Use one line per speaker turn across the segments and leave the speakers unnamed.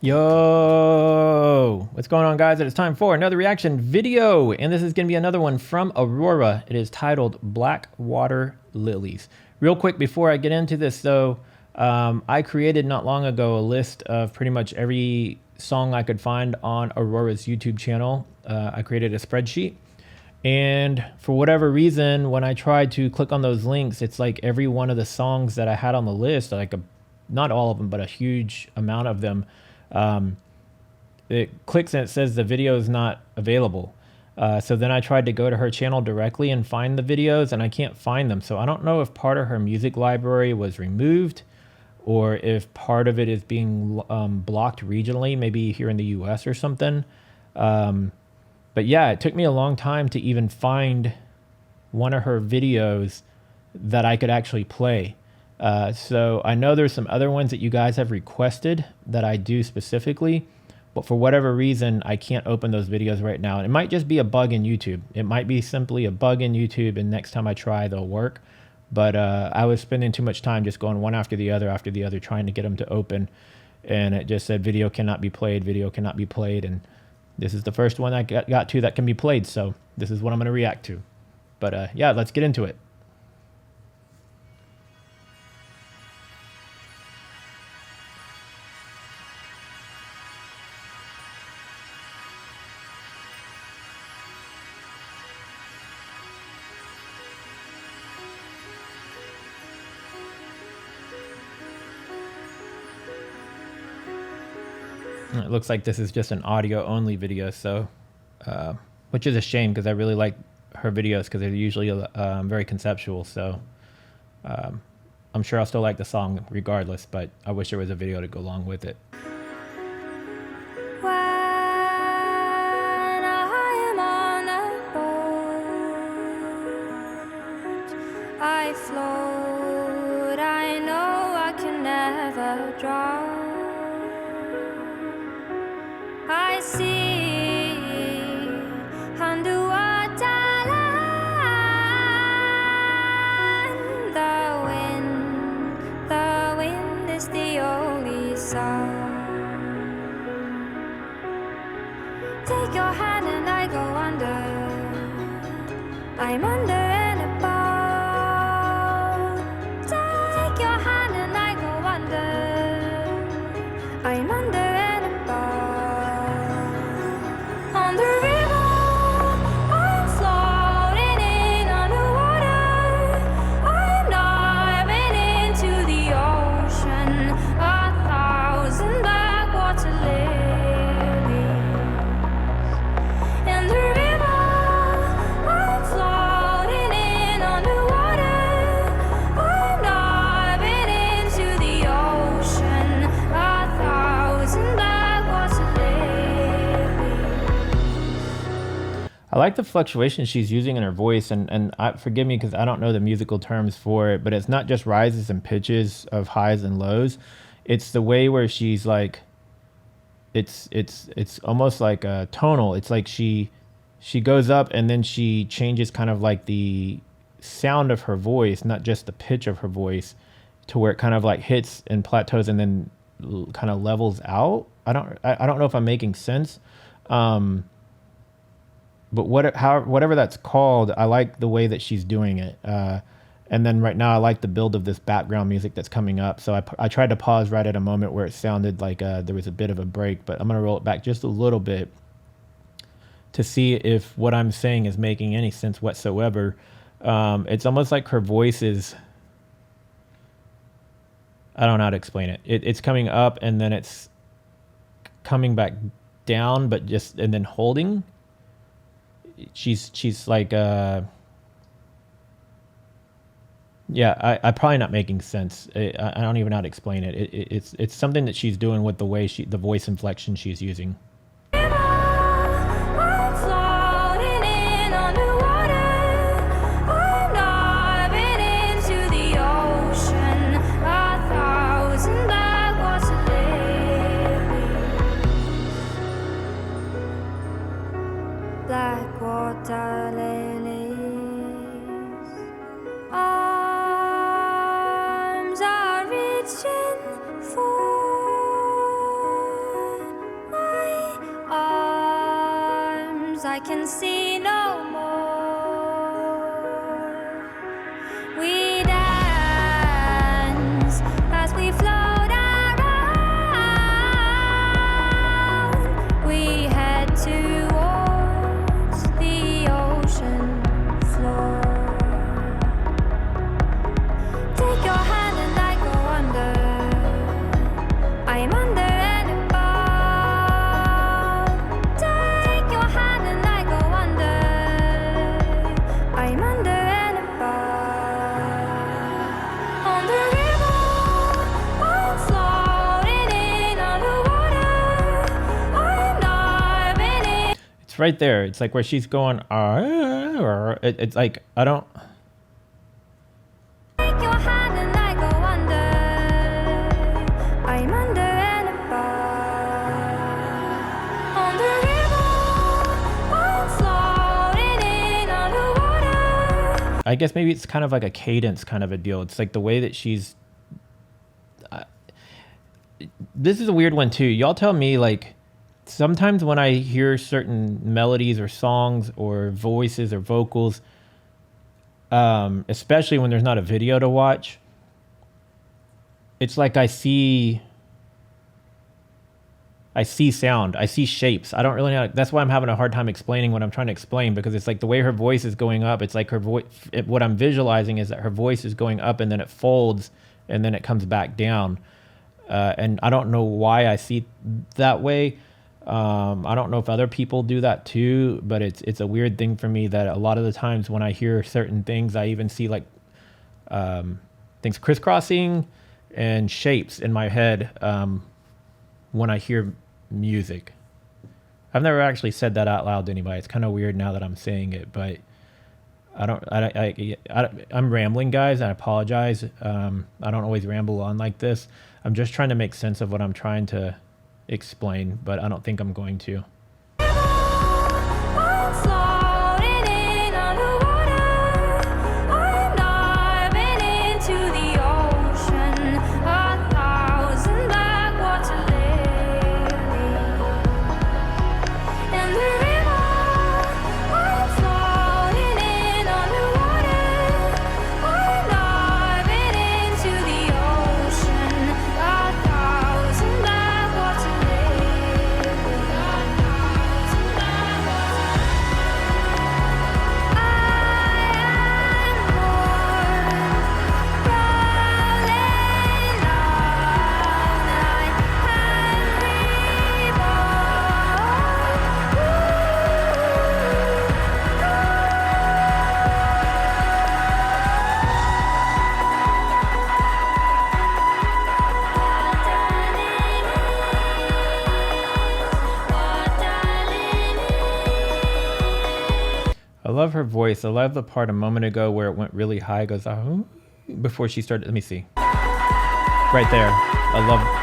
Yo, what's going on, guys? It is time for another reaction video, and this is going to be another one from Aurora. It is titled Black Water Lilies. Real quick before I get into this though, I created not long ago a list of pretty much every song I could find on Aurora's YouTube channel. I created a spreadsheet, and for whatever reason, when I tried to click on those links, it's like every one of the songs that I had on the list, not all of them, but a huge amount of them, it clicks and it says the video is not available. So then I tried to go to her channel directly and find the videos, and I can't find them. So I don't know if part of her music library was removed or if part of it is being blocked regionally, maybe here in the US or something. But yeah, it took me a long time to even find one of her videos that I could actually play. So I know there's some other ones that you guys have requested that I do specifically, but for whatever reason, I can't open those videos right now. And it might just be a bug in YouTube. It might be simply a bug in YouTube, and next time I try, they'll work. But I was spending too much time just going one after the other, trying to get them to open. And it just said video cannot be played, video cannot be played. And this is the first one I got to that can be played. So this is what I'm going to react to. But yeah, let's get into it. It looks like this is just an audio only video, so which is a shame because I really like her videos because they're usually very conceptual. So I'm sure I'll still like the song regardless, but I wish there was a video to go along with it.
When I am on a boat, I float, I know I can never drown. I see underwater land. The wind is the only sound. Take your hand and I go under. I'm under and above. Take your hand and I go under. I'm under and above. On the river, I'm floating in underwater. I'm diving into the ocean. 1,000 black water lilies. In the river, I'm floating in underwater. I'm diving into the ocean. 1,000 black water lilies.
I like the fluctuation she's using in her voice, and forgive me because I don't know the musical terms for it, but it's not just rises and pitches of highs and lows. It's the way where she's like, it's almost like a tonal. It's like she goes up and then she changes kind of like the sound of her voice, not just the pitch of her voice, to where it kind of like hits and plateaus and then kind of levels out. I don't know if I'm making sense. But whatever that's called, I like the way that she's doing it. And then right now I like the build of this background music that's coming up. So I tried to pause right at a moment where it sounded like there was a bit of a break, but I'm going to roll it back just a little bit to see if what I'm saying is making any sense whatsoever. It's almost like her voice is, I don't know how to explain it. It's coming up and then it's coming back down, but and then holding. She's like yeah, I'm probably not making sense. I don't even know how to explain it. It's something that she's doing with the way the voice inflection she's using.
I'm floating in underwater. I'm diving into the ocean. 1,000 black water lilies. Black water lilies. Arms are reaching for. sometimes I can see no more. We dance as we float around. We head towards the ocean floor. Take your hand and I go under. I'm under and above. Take your hand and I go under. I'm under and above. On the river, I'm floating in underwater. I'm diving in.
It's right there. It's like where she's going, it's like, I don't,
Take your hand and I go under. I'm under and above. On the river, I'm floating in underwater.
I guess maybe it's kind of like a cadence kind of a deal. It's like the way that she's, this is a weird one too. Y'all tell me, like, sometimes when I hear certain melodies or songs or voices or vocals, especially when there's not a video to watch, it's like I see sound, I see shapes. I don't really know. That's why I'm having a hard time explaining what I'm trying to explain, because it's like the way her voice is going up. It's like her voice, what I'm visualizing is that her voice is going up and then it folds and then it comes back down. And I don't know why I see that way. I don't know if other people do that too, but it's a weird thing for me that a lot of the times when I hear certain things, I even see like things crisscrossing and shapes in my head when I hear music. I've never actually said that out loud to anybody. It's kind of weird now that I'm saying it, but I'm rambling, guys. I apologize. I don't always ramble on like this. I'm just trying to make sense of what I'm trying to explain, but I don't think I'm going to.
I'm floating in underwater. I'm diving into the ocean. 1,000 black water lilies. In the river, I'm floating in underwater. I'm diving into the ocean. 1,000 black water lilies. 1,000 black water. I am born, rolling down. I
I love her voice. I love the part a moment ago where it went really high, goes oh, before she started. Let me see. Right there. I love.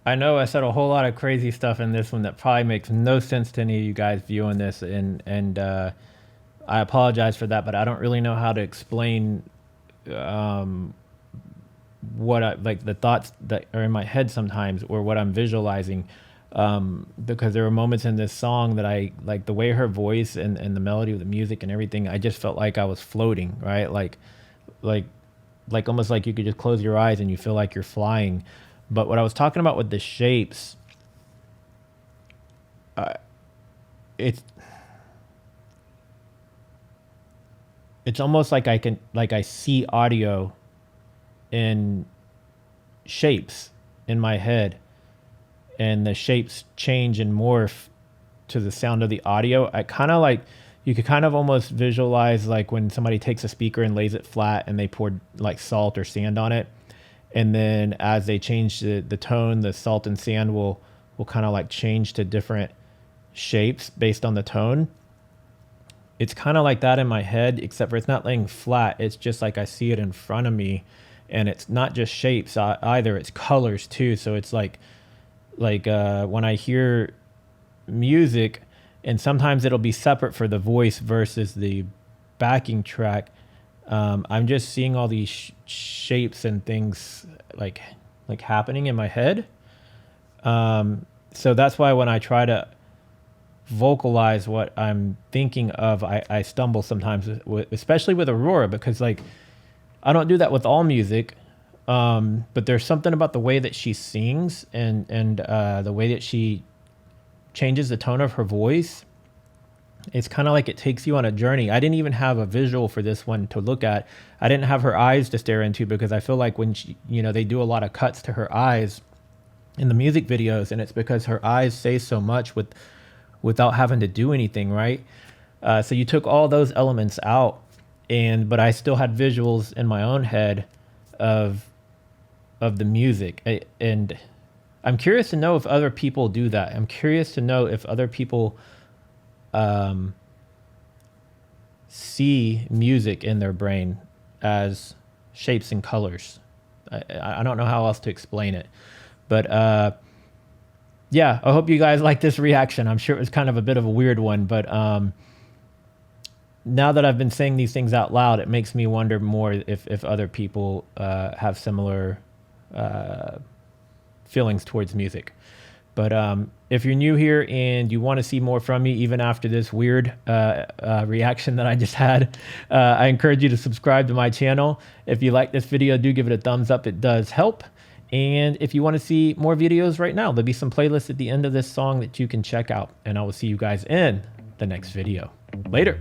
I know I said a whole lot of crazy stuff in this one that probably makes no sense to any of you guys viewing this, and I apologize for that, but I don't really know how to explain what I like, the thoughts that are in my head sometimes, or what I'm visualizing, because there were moments in this song that I like the way her voice and the melody of the music and everything. I just felt like I was floating, right? Like almost like you could just close your eyes and you feel like you're flying. But what I was talking about with the shapes, it's almost like I see audio in shapes in my head, and the shapes change and morph to the sound of the audio. I kind of like, you could kind of almost visualize like when somebody takes a speaker and lays it flat and they pour like salt or sand on it. And then as they change the tone, the salt and sand will kind of like change to different shapes based on the tone. It's kind of like that in my head, except for it's not laying flat. It's just like I see it in front of me, and it's not just shapes either. It's colors too. So it's like when I hear music, and sometimes it'll be separate for the voice versus the backing track. I'm just seeing all these shapes and things like happening in my head. So that's why when I try to vocalize what I'm thinking of, I stumble sometimes, especially with Aurora, because like I don't do that with all music. But there's something about the way that she sings and the way that she changes the tone of her voice. It's kind of like it takes you on a journey. I didn't even have a visual for this one to look at. I didn't have her eyes to stare into, because I feel like when she, they do a lot of cuts to her eyes in the music videos, and it's because her eyes say so much without having to do anything, right? So you took all those elements out, but I still had visuals in my own head of the music. And I'm curious to know if other people do that. I'm curious to know if other people see music in their brain as shapes and colors. I don't know how else to explain it, but yeah, I hope you guys like this reaction. I'm sure it was kind of a bit of a weird one, but now that I've been saying these things out loud, it makes me wonder more if other people have similar feelings towards music. But if you're new here and you want to see more from me, even after this weird reaction that I just had, I encourage you to subscribe to my channel. If you like this video, do give it a thumbs up. It does help. And if you want to see more videos right now, there'll be some playlists at the end of this song that you can check out. And I will see you guys in the next video. Later.